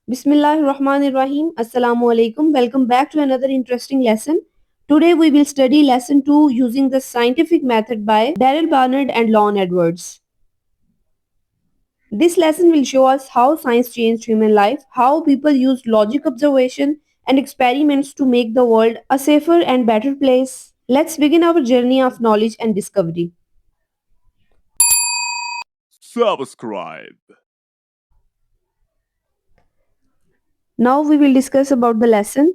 Bismillahirrahmanirrahim. Assalamu alaikum. Welcome back to another interesting lesson. Today we will study lesson 2 using the scientific method by Daryl Barnard and Lon Edwards. This lesson will show us how science changed human life, how people used logic observation and experiments to make the world a safer and better place. Let's begin our journey of knowledge and discovery. Subscribe. Now we will discuss about the lesson.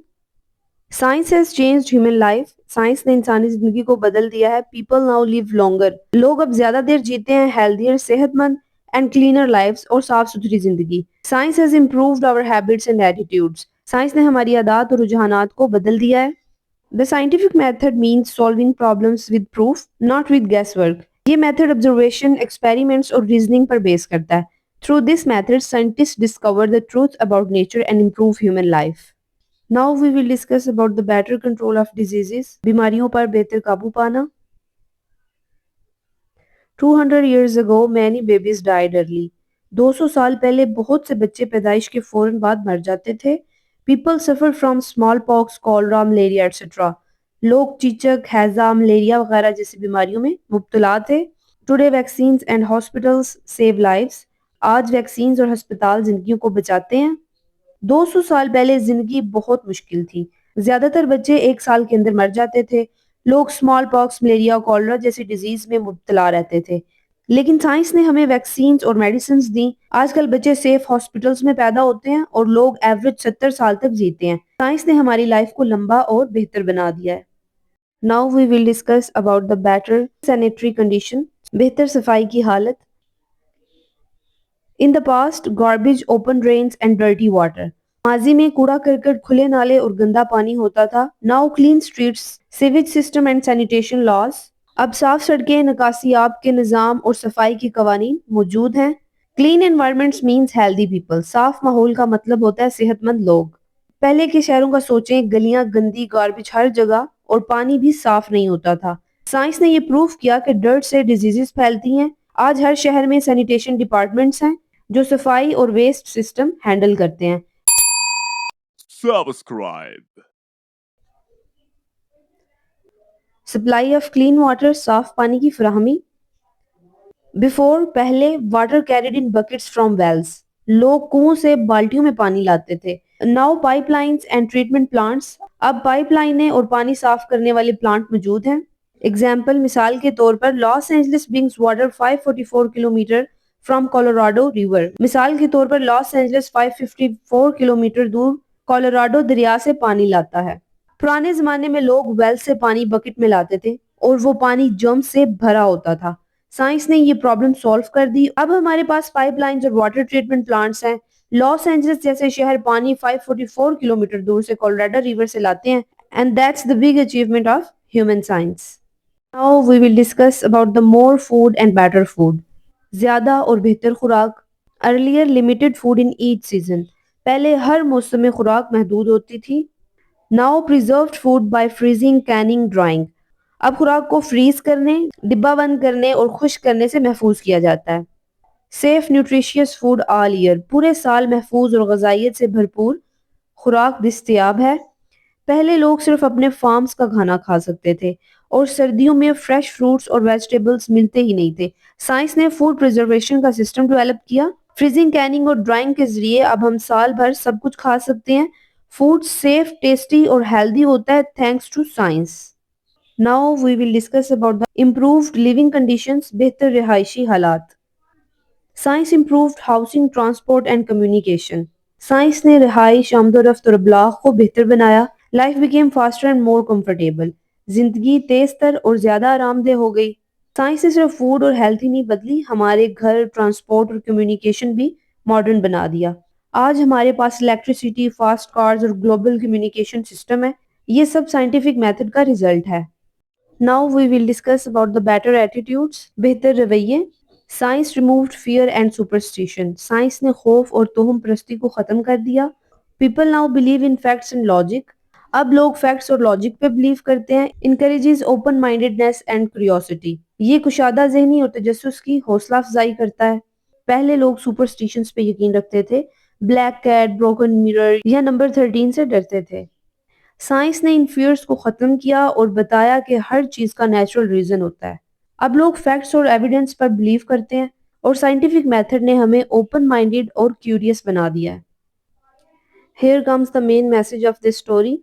Science has changed human life. Science ने इंसानी जिंदगी को बदल दिया है. People now live longer. लोग अब ज्यादा देर जीते हैं. Healthier, सेहतमंद and cleaner lives और साफ सुथरी जिंदगी. Science has improved our habits and attitudes. Science ने हमारी आदत और रुझानात को बदल दिया है. The scientific method means solving problems with proof, not with guesswork. ये method observation, experiments और reasoning पर base करता है. Through this method, scientists discover the truth about nature and improve human life. Now we will discuss about the better control of diseases. बीमारियों पर बेहतर काबू पाना. 200 years ago, many babies died early. 200 साल पहले बहुत से बच्चे पैदाइश के फौरन बाद मर जाते थे. People suffer from smallpox, cholera, malaria, etc. लोग चीचक, हैजा, मलेरिया वगैरह जैसी बीमारियों में मुब्तला थे. Today vaccines and hospitals save lives. आज वैक्सीन्स और हस्पताल जिंदगियों को बचाते हैं. 200 साल पहले जिंदगी बहुत मुश्किल थी. ज्यादातर बच्चे 1 साल के अंदर मर जाते थे. लोग स्मॉल पॉक्स, मलेरिया, कॉलरा जैसी डिजीज में मुब्तला रहते थे. लेकिन साइंस ने हमें वैक्सीन और मेडिसिन दी. आजकल बच्चे सेफ हॉस्पिटल्स में पैदा होते हैं और लोग एवरेज 70 साल तक जीते हैं. साइंस ने हमारी लाइफ को लंबा और बेहतर बना दिया है. Now we will discuss about the better sanitary condition. बेहतर सफाई की हालत. In the past, garbage, open drains and dirty water. माजी में कूड़ा करकट, खुले नाले और गंदा पानी होता था. Now clean streets, sewage system and sanitation laws. अब साफ सड़कें, निकासियाब के निज़ाम और सफाई के कवानीन मौजूद हैं. Clean environments means healthy people. साफ माहौल का मतलब होता है सेहतमंद लोग. पहले के शहरों का सोचें, गलियां गंदी, गार्बेज हर जगह और पानी भी साफ नहीं होता था. साइंस ने ये प्रूफ किया कि डर्ट से डिजीजेस फैलती हैं. आज हर शहर में सैनिटेशन डिपार्टमेंट्स हैं जो सफाई और वेस्ट सिस्टम हैंडल करते हैं. Subscribe. Supply of clean water, साफ पानी की फराहमी. बिफोर, पहले water carried in buckets from wells. लोग कुओं से बाल्टियों में पानी लाते थे. Now pipelines and treatment plants. अब पाइपलाइनें और पानी साफ करने वाले प्लांट मौजूद हैं. एग्जाम्पल, मिसाल के तौर पर Los Angeles brings water 544 kilometre from Colorado river. मिसाल के तौर पर लॉस एंजलिस 554 किलोमीटर दूर कोलोराडो दरिया से पानी लाता है. पुराने जमाने में लोग वेल से पानी बकेट में लाते थे और वो पानी जर्म से भरा होता था. साइंस ने ये प्रॉब्लम सॉल्व कर दी. अब हमारे पास पाइपलाइंस और वाटर ट्रीटमेंट प्लांट्स हैं. लॉस एंजलिस जैसे शहर पानी 544 किलोमीटर दूर से कोलोराडो रिवर से लाते हैं. And that's the big achievement of human science. Now we will discuss about the more food and better food. ज्यादा और बेहतर खुराक. Earlier limited food in each season. पहले हर मौसम में खुराक महदूद होती थी. Now preserved food by freezing, canning, drying. अब खुराक को फ्रीज करने, डिब्बा बंद करने और खुश्क करने से महफूज किया जाता है. Safe nutritious food all year. पूरे साल महफूज और गजाइत से भरपूर खुराक दस्तयाब है. पहले लोग सिर्फ अपने फार्म्स का खाना खा सकते थे और सर्दियों में फ्रेश फ्रूट्स और वेजिटेबल्स मिलते ही नहीं थे. साइंस ने फूड प्रिजर्वेशन का सिस्टम डेवलप किया. फ्रीजिंग, कैनिंग और ड्राइंग के जरिए अब हम साल भर सब कुछ खा सकते हैं. फूड सेफ, टेस्टी और हेल्दी होता है thanks to science. Now we will discuss about the improved living conditions. बेहतर रिहायशी हालात. Science improved housing, transport and communication. Science ने रिहाइश, आमदोरफ्त और अब्लाग को बेहतर बनाया. Life became faster and more comfortable. जिंदगी तेज तर और ज्यादा आरामदेह हो गई. साइंस ने सिर्फ फूड और हेल्थ ही नहीं बदली, हमारे घर, ट्रांसपोर्ट और कम्युनिकेशन भी मॉडर्न बना दिया. आज हमारे पास इलेक्ट्रिसिटी, फास्ट कार्स और ग्लोबल कम्युनिकेशन सिस्टम है. ये सब साइंटिफिक मेथड का रिजल्ट है. Now we will discuss about the better attitudes. बेहतर रवैये. Science removed fear and superstition. Science ने खौफ और तोहम परस्ती को खत्म कर दिया. People now believe in facts and logic. अब लोग फैक्ट्स और लॉजिक पे बिलीव करते हैं. Encourages open mindedness and curiosity. ये कुशादा ज़हनी और तजस्सुस की हौसला अफजाई करता है. पहले लोग सुपरस्टिशंस पे यकीन रखते थे, ब्लैक कैट, ब्रोकन मिरर या नंबर 13 से डरते थे। साइंस ने इन फियर्स को खत्म किया और बताया कि हर चीज का नेचुरल रीजन होता है। अब लोग फैक्ट्स और एविडेंस पर बिलीव करते हैं और साइंटिफिक मेथड ने हमें ओपन माइंडेड और क्यूरियस बना दिया है। Here comes the main message of this story.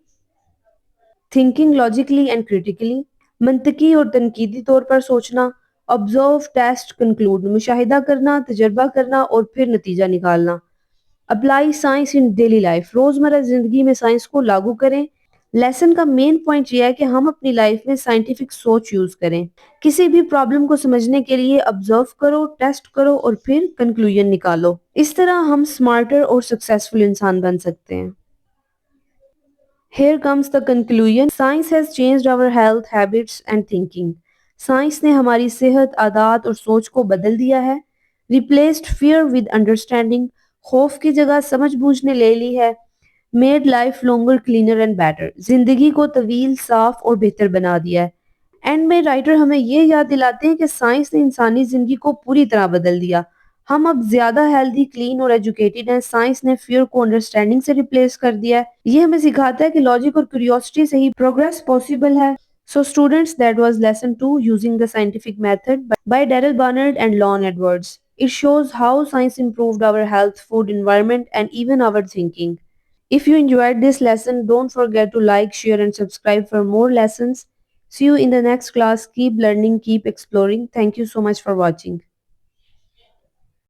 Thinking logically and critically, मंतकी और तनकीदी तौर पर सोचना, ऑब्जर्व, टेस्ट, कंक्लूड, मुशाहिदा करना, तजर्बा करना और फिर नतीजा निकालना। अप्लाई साइंस इन डेली लाइफ, रोजमर्रा जिंदगी में साइंस को लागू करें। लेसन का मेन पॉइंट यह है कि हम अपनी लाइफ में साइंटिफिक सोच यूज करें। किसी भी प्रॉब्लम को समझने के लिए ऑब्जर्व करो, टेस्ट करो और फिर कंक्लूजन निकालो। इस तरह हम स्मार्टर और सक्सेसफुल इंसान बन सकते हैं। Here comes the conclusion. Science has changed our health, habits and thinking. Science ने हमारी सेहत, आदात और सोच को बदल दिया है। Replaced fear with understanding. खौफ की जगह समझ बूझ ने ले ली है। Made life longer, cleaner and better. जिंदगी को तवील, साफ और बेहतर बना दिया है। एंड में राइटर हमें ये याद दिलाते हैं कि साइंस ने इंसानी जिंदगी को पूरी तरह बदल दिया। हम अब ज्यादा हेल्दी, क्लीन और एजुकेटेड हैं। साइंस ने फियर को अंडरस्टैंडिंग से रिप्लेस कर दिया है। ये हमें सिखाता है कि लॉजिक और क्यूरियोसिटी से ही प्रोग्रेस पॉसिबल है। So students, that was lesson 2, using the scientific method by Daryl Barnard and Lon Edwards. It shows how science improved our health, food, environment and even our thinking. If you enjoyed this lesson, don't forget to like, share and subscribe for more lessons. See you in the next class. Keep learning, keep exploring. Thank you so much for watching.